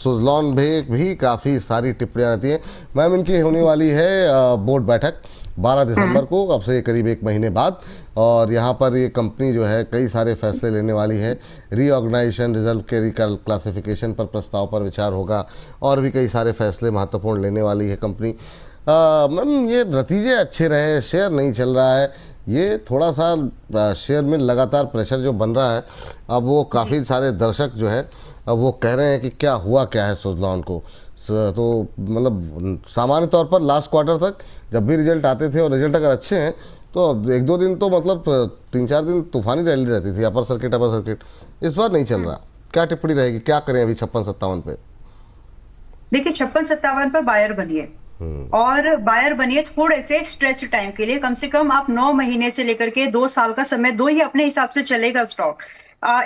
सुज़लॉन भी काफ़ी सारी टिप्पणियाँ रहती हैं। मैम, इनकी होने वाली है बोर्ड बैठक 12 दिसंबर को, अब से करीब 1 महीने बाद, और यहाँ पर ये कंपनी जो है कई सारे फैसले लेने वाली है। रीऑर्गेनाइजेशन, रिजर्व के रिक्लासिफिकेशन पर प्रस्ताव पर विचार होगा, और भी कई सारे फैसले महत्वपूर्ण लेने वाली है कंपनी। मैम, ये नतीजे अच्छे रहे, शेयर नहीं चल रहा है, ये थोड़ा सा शेयर में लगातार प्रेशर जो बन रहा है, अब वो काफ़ी सारे दर्शक जो है अब वो कह रहे हैं कि क्या हुआ क्या है सुज़लॉन को। तो मतलब सामान्य तौर पर लास्ट क्वार्टर तक जब भी रिजल्ट आते थे, और रिजल्ट अगर अच्छे हैं तो 1-2 दिन तो मतलब 3-4 दिन तूफानी रैली रहती थी, अपर सर्किट। इस बार नहीं चल रहा, क्या टिप्पणी रहेगी, क्या करें अभी 56-57 पे? देखिए, 56-57 पर बायर बनिए, और बायर बनिए थोड़े से स्ट्रेच टाइम के लिए। कम से कम आप 9 महीने से लेकर के 2 साल का समय दो, ही अपने हिसाब से चलेगा स्टॉक।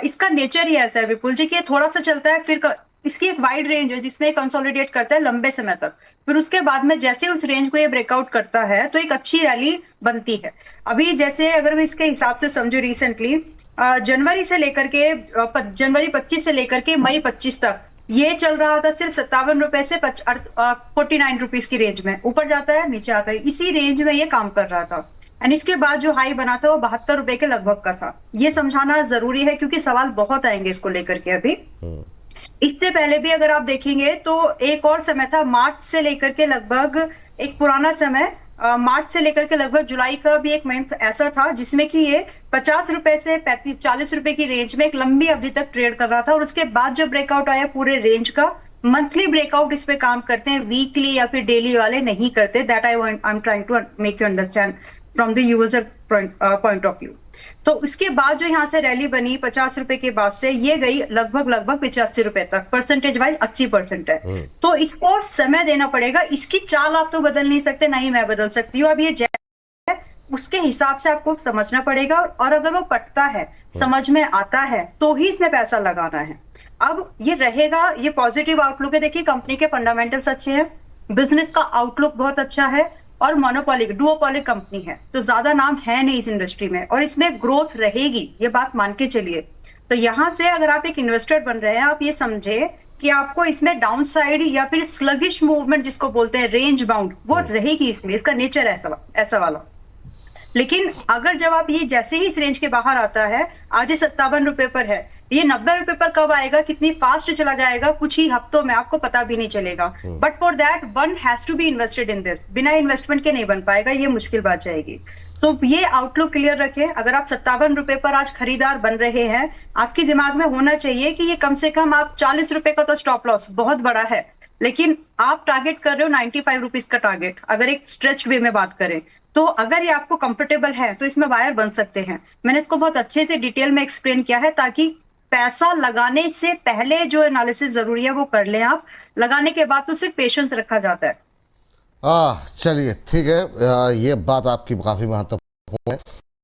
इसका नेचर ही ऐसा है विपुल जी, कि थोड़ा सा चलता है, फिर इसकी एक वाइड रेंज है जिसमें कंसोलिडेट करता है लंबे समय तक, फिर उसके बाद में जैसे उस रेंज को ये ब्रेकआउट करता है तो एक अच्छी रैली बनती है। अभी जैसे अगर मैं इसके हिसाब से समझू, रिसेंटली जनवरी से लेकर के जनवरी 25 से लेकर के मई 25 तक ये चल रहा था सिर्फ 57 रुपए से 49 रुपीज की रेंज में, ऊपर जाता है नीचे आता है, इसी रेंज में ये काम कर रहा था। एंड इसके बाद जो हाई बना था वो 72 रुपए के लगभग का था। ये समझाना जरूरी है क्योंकि सवाल बहुत आएंगे इसको लेकर के अभी। इससे पहले भी अगर आप देखेंगे तो एक और समय था, मार्च से लेकर के लगभग, एक पुराना समय, मार्च से लेकर के लगभग जुलाई का भी एक मंथ ऐसा था जिसमें कि ये 50 रुपए से 35-40 रुपए की रेंज में एक लंबी अवधि तक ट्रेड कर रहा था। और उसके बाद जब ब्रेकआउट आया पूरे रेंज का, मंथली ब्रेकआउट इस पे काम करते हैं, वीकली या फिर डेली वाले नहीं करते। That I am trying to make you understand from the user point of view. तो इसके बाद जो यहाँ से रैली बनी 50 रुपए के बाद से, ये गई लगभग 85 रुपए तक, परसेंटेज वाइज 80% है। तो इसको समय देना पड़ेगा, इसकी चाल आप तो बदल नहीं सकते, ना ही मैं बदल सकती हूँ। अब ये है उसके हिसाब से आपको समझना पड़ेगा, और अगर वो पटता है, समझ में आता है, तो ही इसमें पैसा लगाना है। अब ये रहेगा, ये पॉजिटिव आउटलुक है। देखिए, कंपनी के फंडामेंटल्स अच्छे हैं, बिजनेस का आउटलुक बहुत अच्छा है, और मोनोपोलिक डुओपोलिक कंपनी है, तो ज्यादा नाम है नहीं इस इंडस्ट्री में, और इसमें ग्रोथ रहेगी, ये बात मान के चलिए। तो यहां से अगर आप एक इन्वेस्टर बन रहे हैं, आप ये समझे कि आपको इसमें डाउन साइड या फिर स्लगिश मूवमेंट जिसको बोलते हैं, रेंज बाउंड, वो रहेगी इसमें, इसका नेचर ऐसा वाला। लेकिन अगर जब आप ये जैसे ही इस रेंज के बाहर आता है, आज ये 57 रुपए पर है, ये 90 रुपए पर कब आएगा, कितनी फास्ट चला जाएगा, कुछ ही हफ्तों में, आपको पता भी नहीं चलेगा। But for that one has to be invested in this, बिना इन्वेस्टमेंट के नहीं बन पाएगा, ये मुश्किल बात जाएगी। सो ये आउटलुक क्लियर रखें। अगर आप 57 रुपए पर आज खरीदार बन रहे हैं, आपके दिमाग में होना चाहिए कि ये कम से कम, आप 40 रुपए का तो स्टॉप लॉस बहुत बड़ा है, लेकिन आप टारगेट कर रहे हो 95 रुपीज का टारगेट, अगर एक स्ट्रेच वे में बात करें तो। अगर ये आपको कंफर्टेबल है तो इसमें बायर बन सकते हैं। मैंने इसको बहुत अच्छे से डिटेल में एक्सप्लेन किया है, ताकि पैसा लगाने से पहले जो एनालिसिस जरूरी है वो कर लें आप, लगाने के बाद तो सिर्फ पेशेंस रखा जाता है। चलिए ठीक है, ये बात आपकी काफ़ी महत्वपूर्ण है।